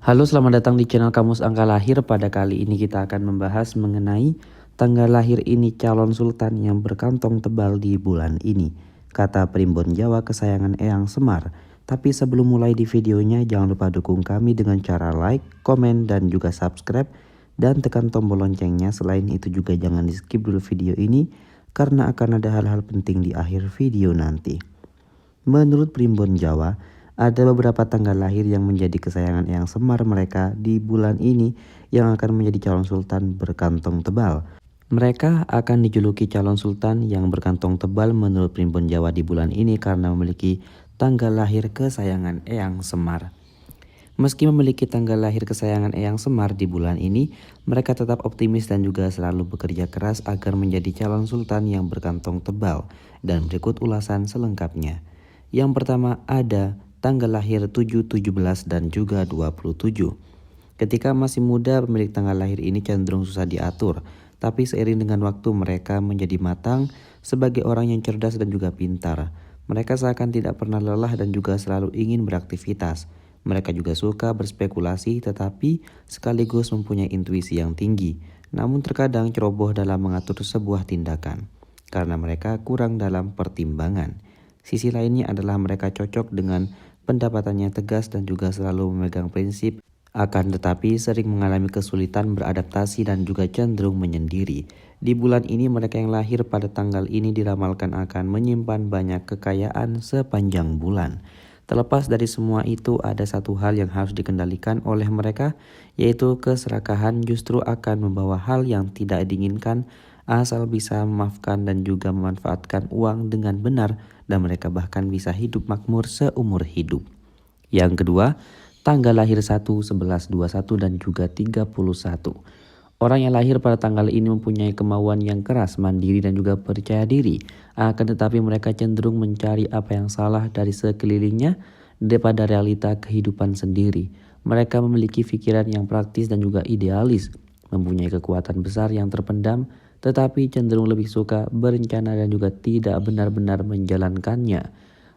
Halo, selamat datang di channel Kamus Angka Lahir. Pada kali ini kita akan membahas mengenai tanggal lahir ini calon sultan yang berkantong tebal di bulan ini. Kata Primbon Jawa kesayangan Eyang Semar. Tapi sebelum mulai di videonya, jangan lupa dukung kami dengan cara like, komen, dan juga subscribe. Dan tekan tombol loncengnya. Selain itu juga jangan di skip dulu video ini, karena akan ada hal-hal penting di akhir video nanti. Menurut Primbon Jawa, ada beberapa tanggal lahir yang menjadi kesayangan Eyang Semar mereka di bulan ini yang akan menjadi calon sultan berkantong tebal. Mereka akan dijuluki calon sultan yang berkantong tebal menurut Primbon Jawa di bulan ini karena memiliki tanggal lahir kesayangan Eyang Semar. Meski memiliki tanggal lahir kesayangan Eyang Semar di bulan ini, mereka tetap optimis dan juga selalu bekerja keras agar menjadi calon sultan yang berkantong tebal. Dan berikut ulasan selengkapnya. Yang pertama ada tanggal lahir 7, 17, dan juga 27. Ketika masih muda, pemilik tanggal lahir ini cenderung susah diatur. Tapi seiring dengan waktu mereka menjadi matang sebagai orang yang cerdas dan juga pintar. Mereka seakan tidak pernah lelah dan juga selalu ingin beraktivitas. Mereka juga suka berspekulasi tetapi sekaligus mempunyai intuisi yang tinggi. Namun terkadang ceroboh dalam mengatur sebuah tindakan. Karena mereka kurang dalam pertimbangan. Sisi lainnya adalah mereka cocok dengan pendapatannya tegas dan juga selalu memegang prinsip, akan tetapi sering mengalami kesulitan beradaptasi dan juga cenderung menyendiri. Di bulan ini mereka yang lahir pada tanggal ini diramalkan akan menyimpan banyak kekayaan sepanjang bulan. Terlepas dari semua itu, ada satu hal yang harus dikendalikan oleh mereka, yaitu keserakahan justru akan membawa hal yang tidak diinginkan asal bisa memaafkan dan juga memanfaatkan uang dengan benar dan mereka bahkan bisa hidup makmur seumur hidup. Yang kedua, tanggal lahir 1, 11, 21, dan juga 31. Orang yang lahir pada tanggal ini mempunyai kemauan yang keras, mandiri, dan juga percaya diri. Akan tetapi mereka cenderung mencari apa yang salah dari sekelilingnya daripada realita kehidupan sendiri. Mereka memiliki pikiran yang praktis dan juga idealis, mempunyai kekuatan besar yang terpendam, tetapi cenderung lebih suka berencana dan juga tidak benar-benar menjalankannya.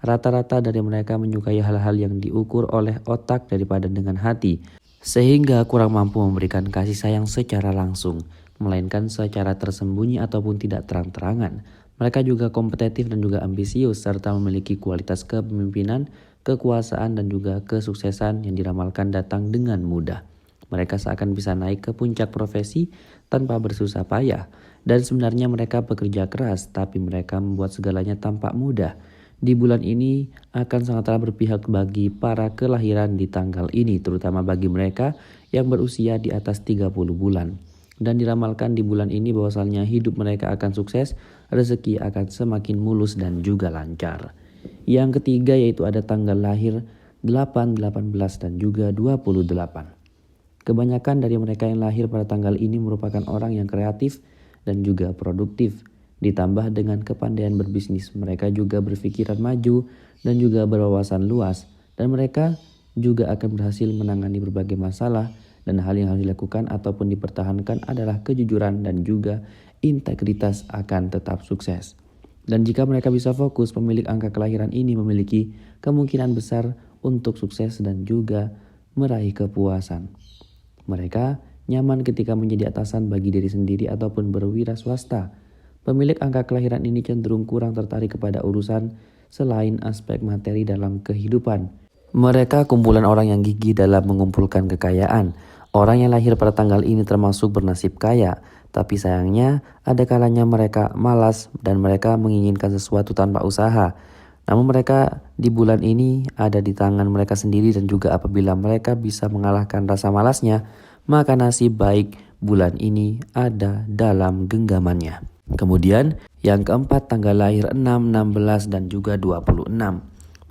Rata-rata dari mereka menyukai hal-hal yang diukur oleh otak daripada dengan hati, sehingga kurang mampu memberikan kasih sayang secara langsung, melainkan secara tersembunyi ataupun tidak terang-terangan. Mereka juga kompetitif dan juga ambisius serta memiliki kualitas kepemimpinan, kekuasaan, dan juga kesuksesan yang diramalkan datang dengan mudah. Mereka seakan bisa naik ke puncak profesi tanpa bersusah payah. Dan sebenarnya mereka bekerja keras, tapi mereka membuat segalanya tampak mudah. Di bulan ini akan sangatlah berpihak bagi para kelahiran di tanggal ini, terutama bagi mereka yang berusia di atas 30 bulan. Dan diramalkan di bulan ini bahwasannya hidup mereka akan sukses, rezeki akan semakin mulus dan juga lancar. Yang ketiga yaitu ada tanggal lahir 8, 18, dan juga 28. Kebanyakan dari mereka yang lahir pada tanggal ini merupakan orang yang kreatif dan juga produktif. Ditambah dengan kepandaian berbisnis, mereka juga berpikiran maju dan juga berwawasan luas. Dan mereka juga akan berhasil menangani berbagai masalah, dan hal yang harus dilakukan ataupun dipertahankan adalah kejujuran dan juga integritas akan tetap sukses. Dan jika mereka bisa fokus, pemilik angka kelahiran ini memiliki kemungkinan besar untuk sukses dan juga meraih kepuasan. Mereka nyaman ketika menjadi atasan bagi diri sendiri ataupun berwira swasta. Pemilik angka kelahiran ini cenderung kurang tertarik kepada urusan selain aspek materi dalam kehidupan. Mereka kumpulan orang yang gigih dalam mengumpulkan kekayaan. Orang yang lahir pada tanggal ini termasuk bernasib kaya, tapi sayangnya ada kalanya mereka malas dan mereka menginginkan sesuatu tanpa usaha. Namun mereka di bulan ini ada di tangan mereka sendiri dan juga apabila mereka bisa mengalahkan rasa malasnya, maka nasib baik bulan ini ada dalam genggamannya. Kemudian yang keempat tanggal lahir 6, 16, dan juga 26.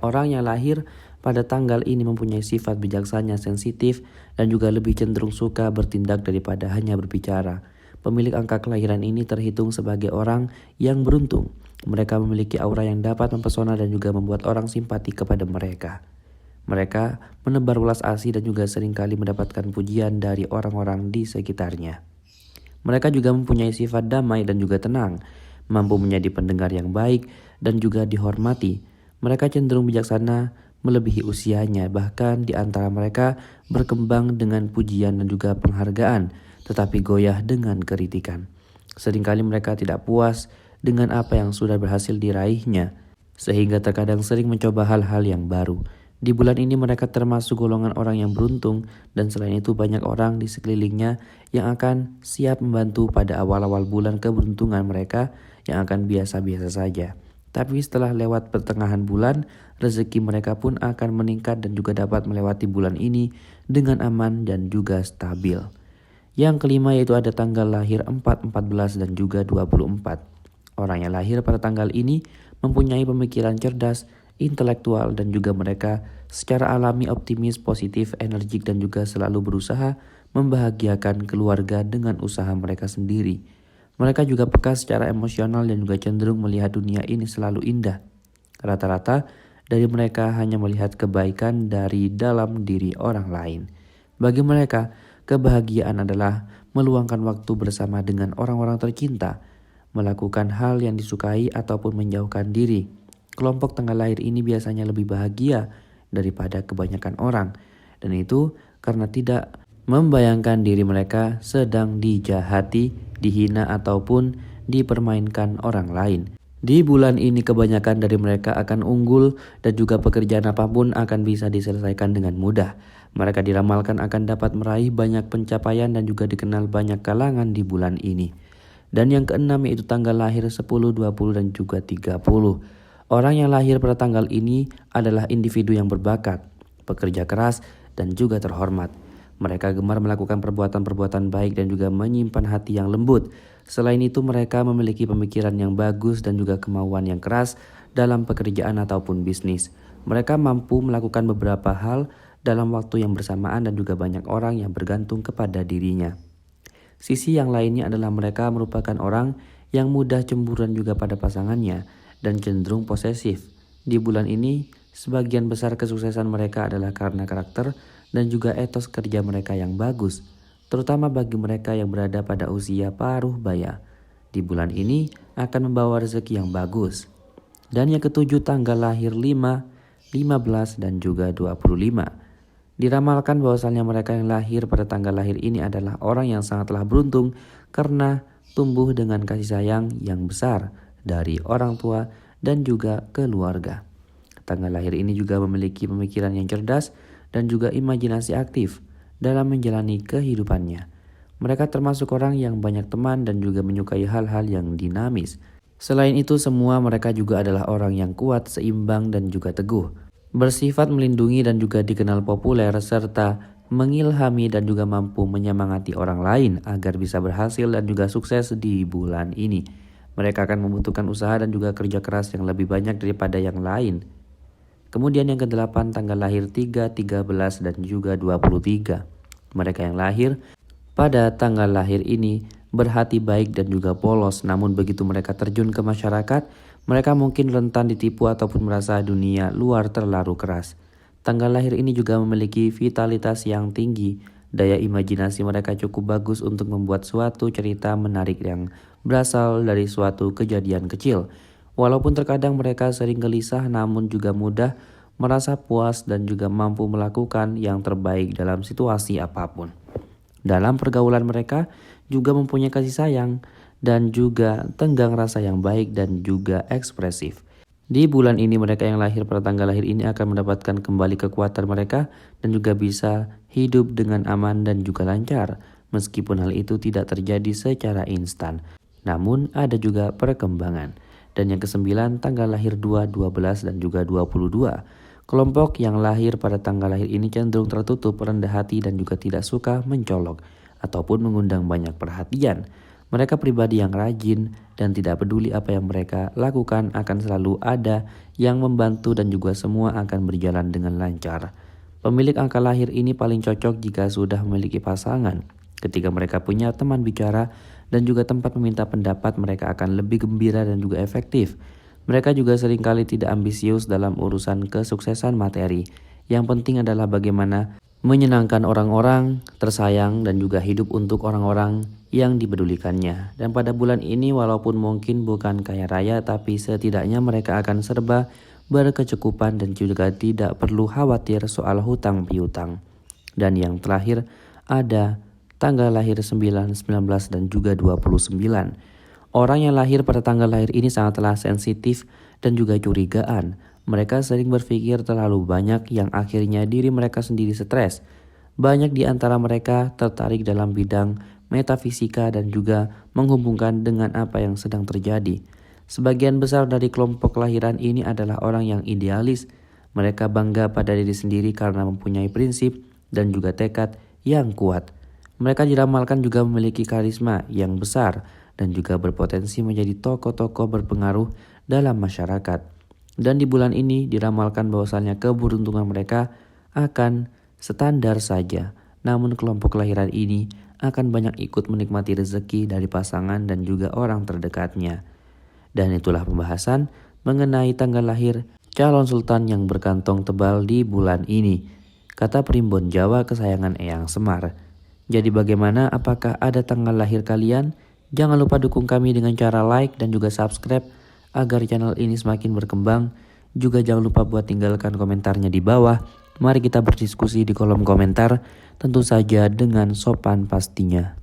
Orang yang lahir pada tanggal ini mempunyai sifat bijaksana, sensitif, dan juga lebih cenderung suka bertindak daripada hanya berbicara. Pemilik angka kelahiran ini terhitung sebagai orang yang beruntung. Mereka memiliki aura yang dapat mempesona dan juga membuat orang simpati kepada mereka. Mereka menebar welas asih dan juga seringkali mendapatkan pujian dari orang-orang di sekitarnya. Mereka juga mempunyai sifat damai dan juga tenang, mampu menjadi pendengar yang baik dan juga dihormati. Mereka cenderung bijaksana, melebihi usianya, bahkan di antara mereka berkembang dengan pujian dan juga penghargaan, tetapi goyah dengan kritikan. Seringkali mereka tidak puas dengan apa yang sudah berhasil diraihnya, sehingga terkadang sering mencoba hal-hal yang baru. Di bulan ini mereka termasuk golongan orang yang beruntung, dan selain itu banyak orang di sekelilingnya yang akan siap membantu pada awal-awal bulan keberuntungan mereka yang akan biasa-biasa saja. Tapi setelah lewat pertengahan bulan, rezeki mereka pun akan meningkat dan juga dapat melewati bulan ini dengan aman dan juga stabil. Yang kelima yaitu ada tanggal lahir 4, 14, dan juga 24. Orang yang lahir pada tanggal ini mempunyai pemikiran cerdas, intelektual, dan juga mereka secara alami optimis, positif, energik, dan juga selalu berusaha membahagiakan keluarga dengan usaha mereka sendiri. Mereka juga peka secara emosional dan juga cenderung melihat dunia ini selalu indah. Rata-rata dari mereka hanya melihat kebaikan dari dalam diri orang lain. Bagi mereka, kebahagiaan adalah meluangkan waktu bersama dengan orang-orang tercinta, melakukan hal yang disukai ataupun menjauhkan diri. Kelompok tanggal lahir ini biasanya lebih bahagia daripada kebanyakan orang, dan itu karena tidak membayangkan diri mereka sedang dijahati, dihina, ataupun dipermainkan orang lain. Di bulan ini kebanyakan dari mereka akan unggul dan juga pekerjaan apapun akan bisa diselesaikan dengan mudah. Mereka diramalkan akan dapat meraih banyak pencapaian dan juga dikenal banyak kalangan di bulan ini. Dan yang keenam yaitu tanggal lahir 10, 20, dan juga 30. Orang yang lahir pada tanggal ini adalah individu yang berbakat, pekerja keras, dan juga terhormat. Mereka gemar melakukan perbuatan-perbuatan baik dan juga menyimpan hati yang lembut. Selain itu mereka memiliki pemikiran yang bagus dan juga kemauan yang keras dalam pekerjaan ataupun bisnis. Mereka mampu melakukan beberapa hal dalam waktu yang bersamaan dan juga banyak orang yang bergantung kepada dirinya. Sisi yang lainnya adalah mereka merupakan orang yang mudah cemburu dan juga pada pasangannya dan cenderung posesif. Di bulan ini, sebagian besar kesuksesan mereka adalah karena karakter dan juga etos kerja mereka yang bagus, terutama bagi mereka yang berada pada usia paruh baya. Di bulan ini akan membawa rezeki yang bagus. Dan yang ketujuh tanggal lahir 5, 15, dan juga 25. Diramalkan bahwasannya mereka yang lahir pada tanggal lahir ini adalah orang yang sangatlah beruntung karena tumbuh dengan kasih sayang yang besar dari orang tua dan juga keluarga. Tanggal lahir ini juga memiliki pemikiran yang cerdas dan juga imajinasi aktif dalam menjalani kehidupannya. Mereka termasuk orang yang banyak teman dan juga menyukai hal-hal yang dinamis. Selain itu semua mereka juga adalah orang yang kuat, seimbang, dan juga teguh. Bersifat melindungi dan juga dikenal populer serta mengilhami dan juga mampu menyemangati orang lain agar bisa berhasil dan juga sukses di bulan ini. Mereka akan membutuhkan usaha dan juga kerja keras yang lebih banyak daripada yang lain. Kemudian yang ke-8 tanggal lahir 3, 13, dan juga 23. Mereka yang lahir pada tanggal lahir ini berhati baik dan juga polos, namun begitu mereka terjun ke masyarakat, mereka mungkin rentan ditipu ataupun merasa dunia luar terlalu keras. Tanggal lahir ini juga memiliki vitalitas yang tinggi. Daya imajinasi mereka cukup bagus untuk membuat suatu cerita menarik yang berasal dari suatu kejadian kecil. Walaupun terkadang mereka sering gelisah, namun juga mudah merasa puas dan juga mampu melakukan yang terbaik dalam situasi apapun. Dalam pergaulan mereka juga mempunyai kasih sayang dan juga tenggang rasa yang baik dan juga ekspresif. Di bulan ini mereka yang lahir pada tanggal lahir ini akan mendapatkan kembali kekuatan mereka dan juga bisa hidup dengan aman dan juga lancar. Meskipun hal itu tidak terjadi secara instan, namun ada juga perkembangan. Dan yang ke-9 tanggal lahir 2, 12, dan juga 22. Kelompok yang lahir pada tanggal lahir ini cenderung tertutup, rendah hati, dan juga tidak suka mencolok ataupun mengundang banyak perhatian. Mereka pribadi yang rajin dan tidak peduli apa yang mereka lakukan, akan selalu ada yang membantu dan juga semua akan berjalan dengan lancar. Pemilik angka lahir ini paling cocok jika sudah memiliki pasangan. Ketika mereka punya teman bicara dan juga tempat meminta pendapat, mereka akan lebih gembira dan juga efektif. Mereka juga seringkali tidak ambisius dalam urusan kesuksesan materi. Yang penting adalah bagaimana menyenangkan orang-orang tersayang dan juga hidup untuk orang-orang yang dipedulikannya. Dan pada bulan ini walaupun mungkin bukan kaya raya, tapi setidaknya mereka akan serba berkecukupan dan juga tidak perlu khawatir soal hutang piutang. Dan yang terakhir ada tanggal lahir 9, 19, dan juga 29. Orang yang lahir pada tanggal lahir ini sangatlah sensitif dan juga curigaan. Mereka sering berpikir terlalu banyak yang akhirnya diri mereka sendiri stres. Banyak di antara mereka tertarik dalam bidang metafisika dan juga menghubungkan dengan apa yang sedang terjadi. Sebagian besar dari kelompok kelahiran ini adalah orang yang idealis. Mereka bangga pada diri sendiri karena mempunyai prinsip dan juga tekad yang kuat. Mereka diramalkan juga memiliki karisma yang besar dan juga berpotensi menjadi tokoh-tokoh berpengaruh dalam masyarakat. Dan di bulan ini diramalkan bahwasannya keberuntungan mereka akan standar saja. Namun kelompok kelahiran ini akan banyak ikut menikmati rezeki dari pasangan dan juga orang terdekatnya. Dan itulah pembahasan mengenai tanggal lahir calon sultan yang berkantong tebal di bulan ini, kata Primbon Jawa kesayangan Eyang Semar. Jadi bagaimana, apakah ada tanggal lahir kalian? Jangan lupa dukung kami dengan cara like dan juga subscribe agar channel ini semakin berkembang. Juga jangan lupa buat tinggalkan komentarnya di bawah. Mari kita berdiskusi di kolom komentar, tentu saja dengan sopan pastinya.